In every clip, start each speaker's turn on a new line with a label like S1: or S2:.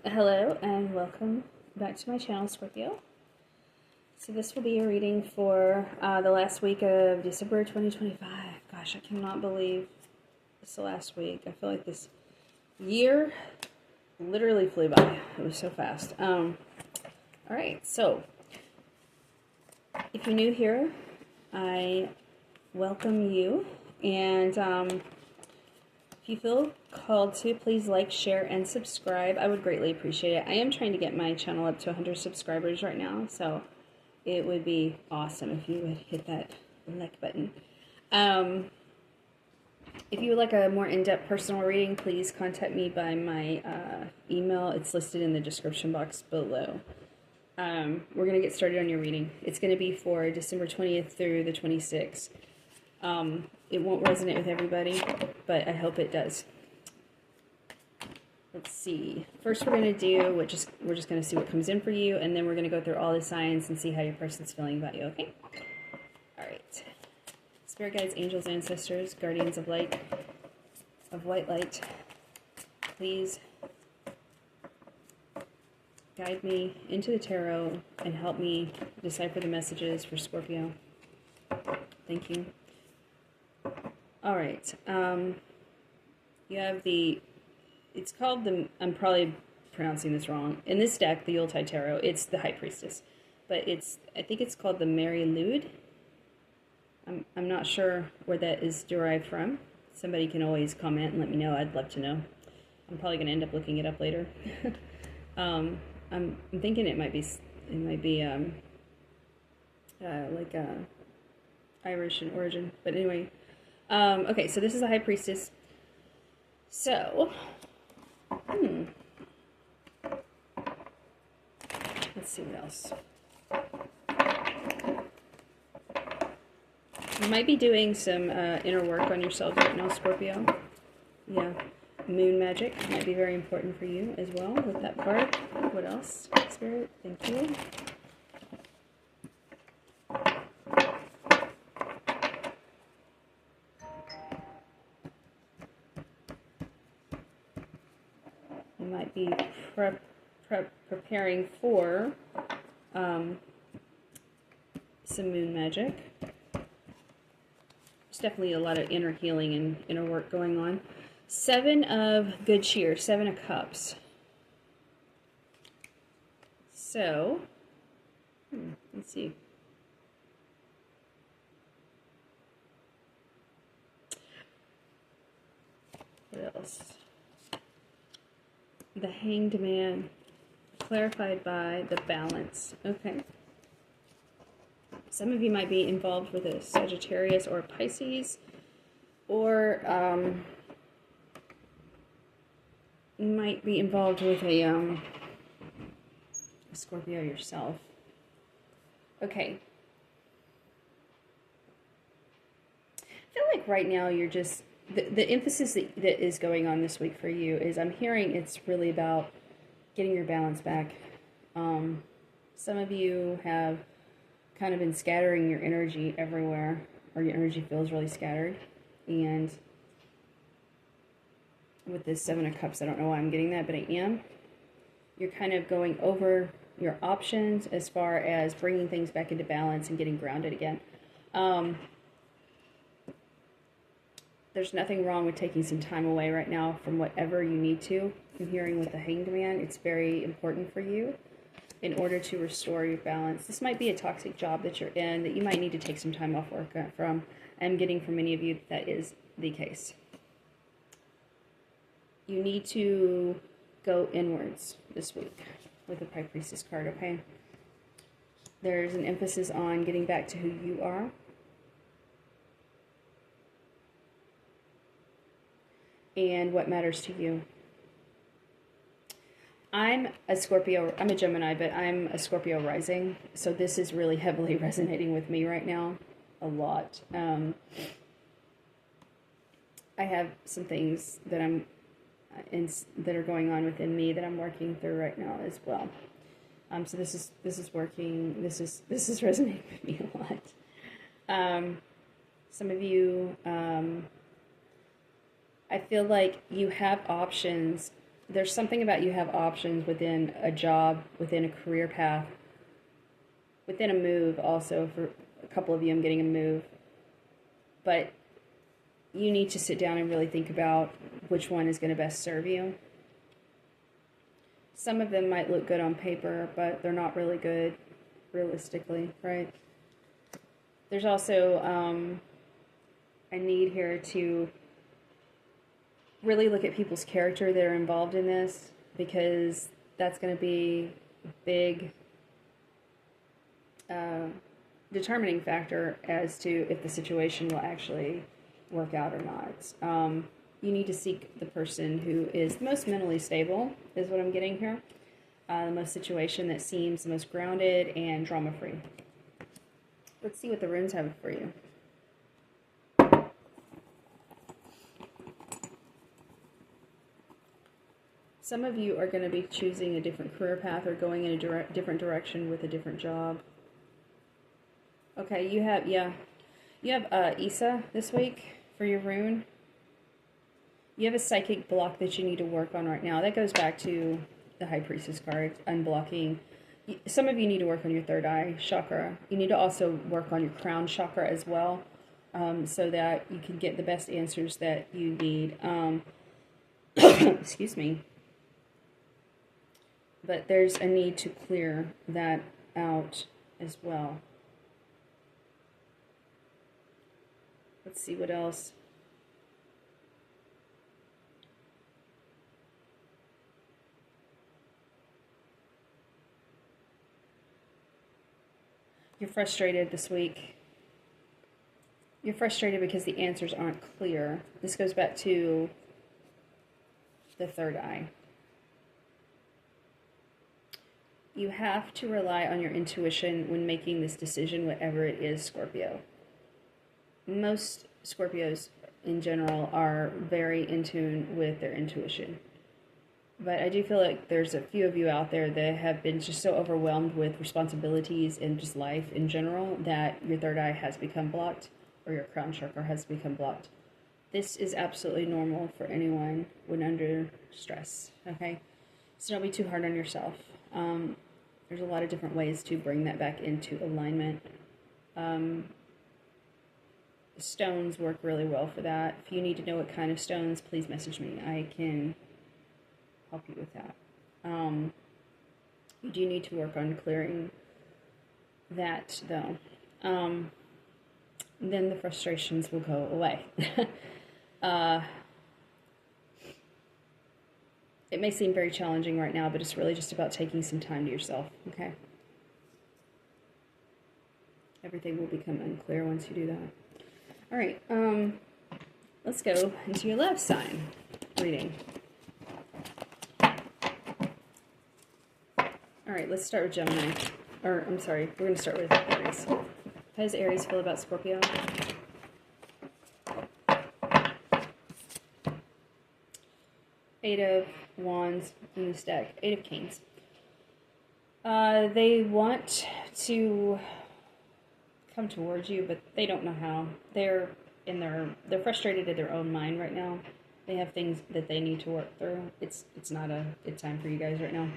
S1: Hello and welcome back to my channel, Scorpio. So this will be a reading for the last week of December 2025. Gosh, I cannot believe it's the last week. I feel like this year literally flew by. It was so fast. Alright, so if you're new here, I welcome you. And if you feel called to, please like, share, and subscribe. I would greatly appreciate it. I am trying to get my channel up to 100 subscribers right now, so it would be awesome if you would hit that like button. If you would like a more in-depth personal reading, please contact me by my email. It's listed in the description box below. We're going to get started on your reading. It's going to be for December 20th through the 26th. It won't resonate with everybody, but I hope it does. Let's see. First, we're going to do we're just going to see what comes in for you, and then we're going to go through all the signs and see how your person's feeling about you. Okay? All right. Spirit guides, angels, ancestors, guardians of light, of white light, please guide me into the tarot and help me decipher the messages for Scorpio. Thank you. All right. You have it's called the, I'm probably pronouncing this wrong. In this deck, the Yuletide Tarot, it's the High Priestess. But I think it's called the Mary Lude. I'm not sure where that is derived from. Somebody can always comment and let me know. I'd love to know. I'm probably going to end up looking it up later. I'm thinking it might be like Irish in origin. But anyway, okay, so this is a High Priestess. So, let's see what else. You might be doing some inner work on yourself right now, Scorpio. Yeah, moon magic might be very important for you as well with that card. What else, Spirit? Thank you. You might be preparing for some moon magic. There's definitely a lot of inner healing and inner work going on. 7 of good cheer, 7 of cups. So, let's see. What else? The Hanged Man, clarified by the Balance. Okay. Some of you might be involved with a Sagittarius or a Pisces, or might be involved with a Scorpio yourself. Okay. I feel like right now you're just, the emphasis that is going on this week for you is, I'm hearing it's really about getting your balance back. Some of you have kind of been scattering your energy everywhere, or your energy feels really scattered. And with this 7 of Cups, I don't know why I'm getting that, but I am. You're kind of going over your options as far as bringing things back into balance and getting grounded again. There's nothing wrong with taking some time away right now from whatever you need to. I'm hearing with the Hanged Man, it's very important for you in order to restore your balance. This might be a toxic job that you're in that you might need to take some time off work from. I'm getting from many of you that is the case. You need to go inwards this week with the High Priestess card, okay? There's an emphasis on getting back to who you are. And what matters to you. I'm a Scorpio, I'm a Gemini, but I'm a Scorpio rising, so this is really heavily resonating with me right now, a lot. I have some things that that are going on within me that I'm working through right now as well. So this is working. This is resonating with me a lot. Some of you, I feel like you have options there's something about you have options within a job, within a career path, within a move also. For a couple of you, I'm getting a move. But you need to sit down and really think about which one is going to best serve you. Some of them might look good on paper, but they're not really good realistically, right? There's also a need here to really look at people's character that are involved in this, because that's going to be a big determining factor as to if the situation will actually work out or not. You need to seek the person who is the most mentally stable, is what I'm getting here. The most situation that seems the most grounded and drama-free. Let's see what the runes have for you. Some of you are going to be choosing a different career path or going in a different direction with a different job. Okay, you have Isa this week for your rune. You have a psychic block that you need to work on right now. That goes back to the High Priestess card, unblocking. Some of you need to work on your third eye chakra. You need to also work on your crown chakra as well, so that you can get the best answers that you need. Excuse me. But there's a need to clear that out as well. Let's see what else. You're frustrated this week. You're frustrated because the answers aren't clear. This goes back to the third eye. You have to rely on your intuition when making this decision, whatever it is, Scorpio. Most Scorpios in general are very in tune with their intuition. But I do feel like there's a few of you out there that have been just so overwhelmed with responsibilities and just life in general that your third eye has become blocked, or your crown chakra has become blocked. This is absolutely normal for anyone when under stress, okay? So don't be too hard on yourself. There's a lot of different ways to bring that back into alignment. Stones work really well for that. If you need to know what kind of stones, please message me. I can help you with that. You do need to work on clearing that, though. Then the frustrations will go away. It may seem very challenging right now, but it's really just about taking some time to yourself, okay? Everything will become unclear once you do that. All right, let's go into your love sign reading. All right, let's start with Gemini. Or, I'm sorry, we're going to start with Aries. How does Aries feel about Scorpio? Eight of Wands in this deck. Eight of Canes. They want to come towards you, but they don't know how. They're frustrated in their own mind right now. They have things that they need to work through. It's not a good time for you guys right now.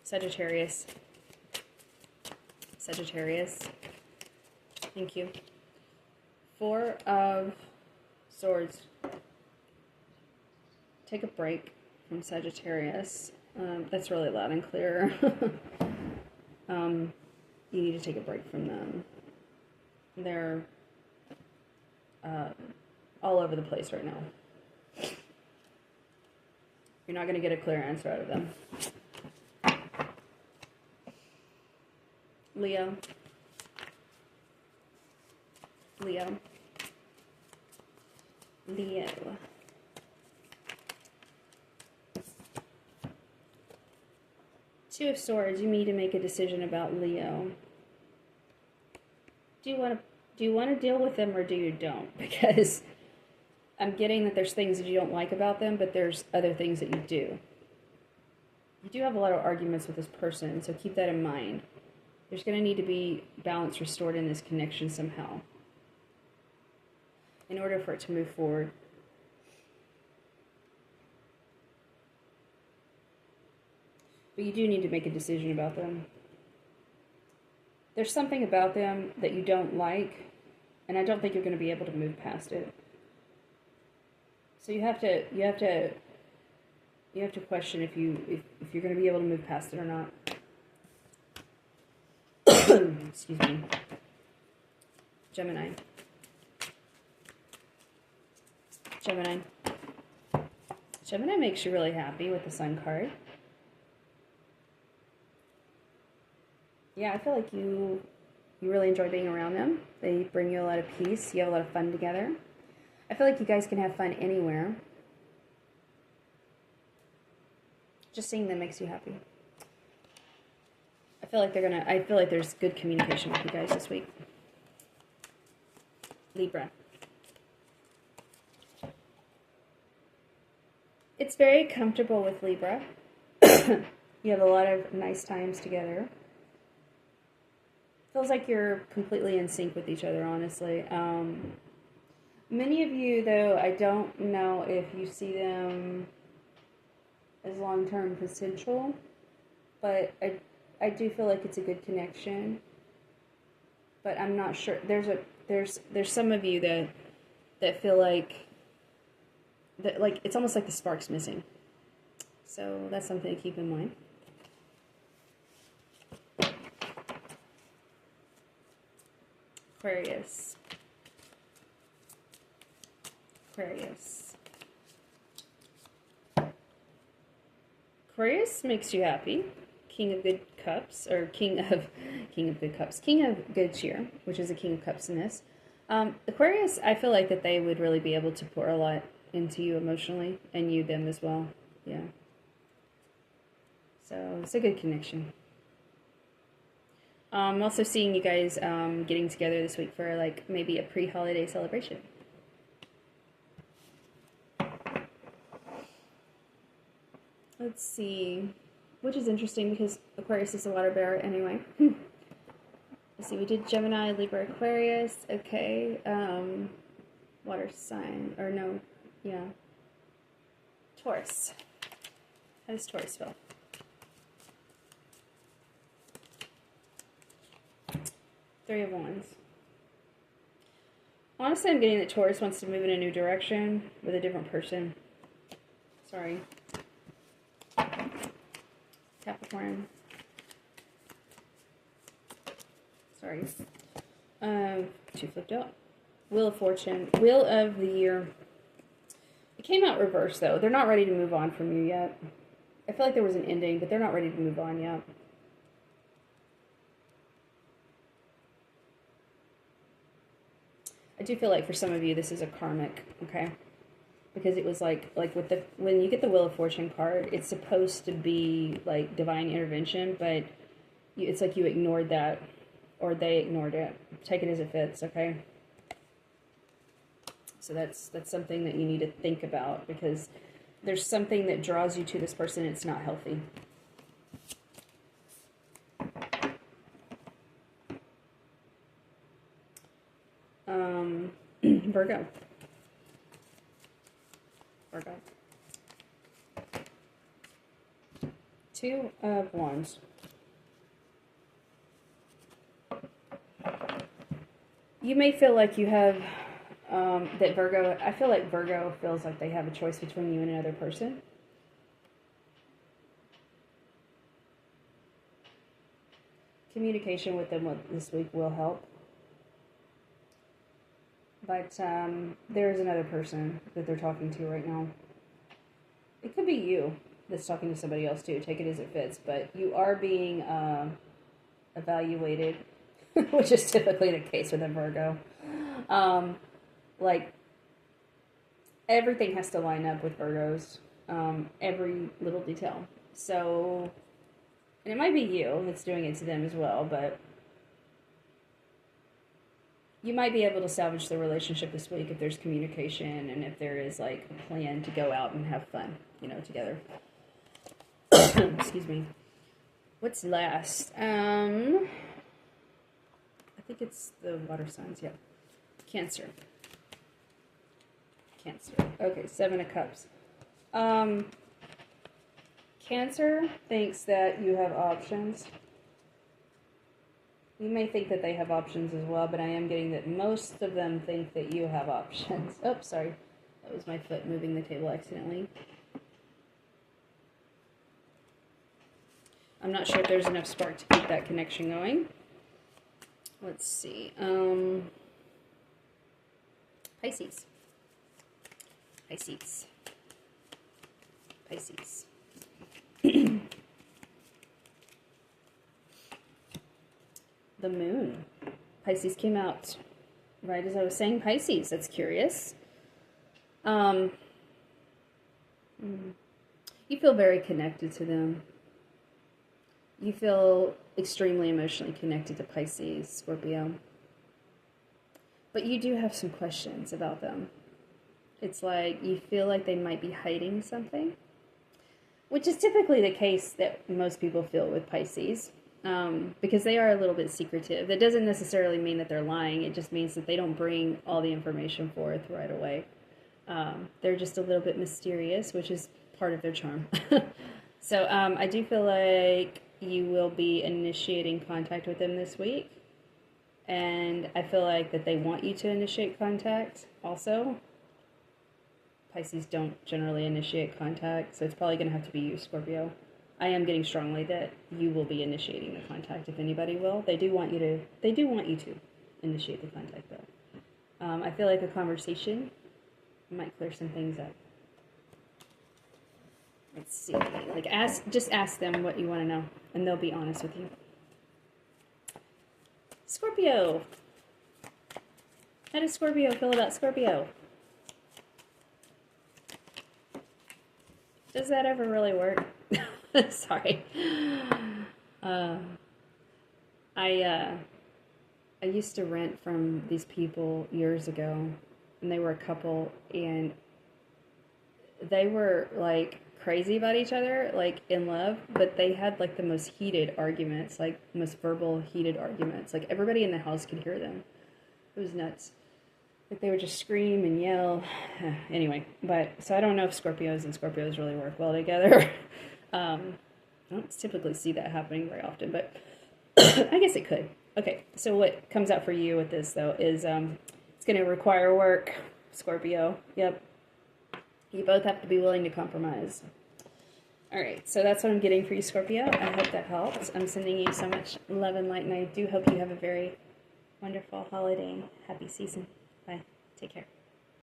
S1: Sagittarius. Thank you. Four of Swords. Take a break from Sagittarius. That's really loud and clear. You need to take a break from them. They're all over the place right now. You're not going to get a clear answer out of them. Leo. Two of Swords, you need to make a decision about Leo. Do you want to deal with them or do you don't? Because I'm getting that there's things that you don't like about them, but there's other things that you do. You do have a lot of arguments with this person, so keep that in mind. There's going to need to be balance restored in this connection somehow in order for it to move forward. But you do need to make a decision about them. There's something about them that you don't like, and I don't think you're going to be able to move past it. So you have to question if you're going to be able to move past it or not. Excuse me. Gemini. Gemini makes you really happy with the Sun card. Yeah, I feel like you really enjoy being around them. They bring you a lot of peace. You have a lot of fun together. I feel like you guys can have fun anywhere. Just seeing them makes you happy. I feel like there's good communication with you guys this week. Libra. It's very comfortable with Libra. You have a lot of nice times together. Feels like you're completely in sync with each other, honestly. Many of you, though, I don't know if you see them as long-term potential, but I do feel like it's a good connection. But I'm not sure. There's some of you that feel like it's almost like the spark's missing. So that's something to keep in mind. Aquarius. Aquarius makes you happy. King of good cups, or king of good cheer, which is a king of cups in this. Aquarius, I feel like that they would really be able to pour a lot into you emotionally, and you them as well. Yeah. So it's a good connection. I'm also seeing you guys getting together this week for like maybe a pre-holiday celebration. Let's see, which is interesting because Aquarius is a water bearer anyway. Let's see, we did Gemini, Libra, Aquarius. Okay, water sign, or no, yeah. Taurus. How does Taurus feel? Three of Wands. Honestly, I'm getting that Taurus wants to move in a new direction with a different person. Sorry. Capricorn. Sorry. Two flipped out. Wheel of Fortune. Wheel of the Year. It came out reversed, though. They're not ready to move on from you yet. I feel like there was an ending, but they're not ready to move on yet. I do feel like for some of you, this is a karmic, okay? Because it was like with when you get the Wheel of Fortune card, it's supposed to be like divine intervention, but it's like you ignored that, or they ignored it. Take it as it fits, okay? So that's something that you need to think about, because there's something that draws you to this person. It's not healthy. Virgo. Two of Wands. You may feel like you have that Virgo. I feel like Virgo feels like they have a choice between you and another person. Communication with them this week will help. But there is another person that they're talking to right now. It could be you that's talking to somebody else too. Take it as it fits. But you are being evaluated, which is typically the case with a Virgo. Like, everything has to line up with Virgos. Every little detail. So, and it might be you that's doing it to them as well, but you might be able to salvage the relationship this week if there's communication and if there is like a plan to go out and have fun, together. Excuse me. What's last? I think it's the water signs. Yeah. Cancer. Okay, 7 of Cups. Cancer thinks that you have options. You may think that they have options as well, but I am getting that most of them think that you have options. Oh, sorry. That was my foot moving the table accidentally. I'm not sure if there's enough spark to keep that connection going. Let's see. Pisces. Pisces. Pisces. The moon. Pisces came out right as I was saying Pisces. That's curious. You feel very connected to them. You feel extremely emotionally connected to Pisces, Scorpio. But you do have some questions about them. It's like you feel like they might be hiding something, which is typically the case that most people feel with Pisces, because they are a little bit secretive. That doesn't necessarily mean that they're lying. It just means that they don't bring all the information forth right away. They're just a little bit mysterious, which is part of their charm. So I do feel like you will be initiating contact with them this week. And I feel like that they want you to initiate contact also. Pisces don't generally initiate contact, so it's probably going to have to be you, Scorpio. I am getting strongly that you will be initiating the contact, if anybody will. They do want you to initiate the contact, though. I feel like a conversation might clear some things up. Let's see. Like, just ask them what you want to know, and they'll be honest with you. Scorpio. How does Scorpio feel about Scorpio? Does that ever really work? Sorry. I used to rent from these people years ago, and they were a couple, and they were like crazy about each other, like in love, but they had like the most heated arguments, like most verbal heated arguments. Like everybody in the house could hear them. It was nuts. Like they would just scream and yell. Anyway, so I don't know if Scorpios and Scorpios really work well together. I don't typically see that happening very often, but I guess it could. Okay, so what comes out for you with this though is it's going to require work, Scorpio. Yep. You both have to be willing to compromise. All right, so that's what I'm getting for you, Scorpio. I hope that helps. I'm sending you so much love and light, and I do hope you have a very wonderful holiday and happy season. Bye. Take care.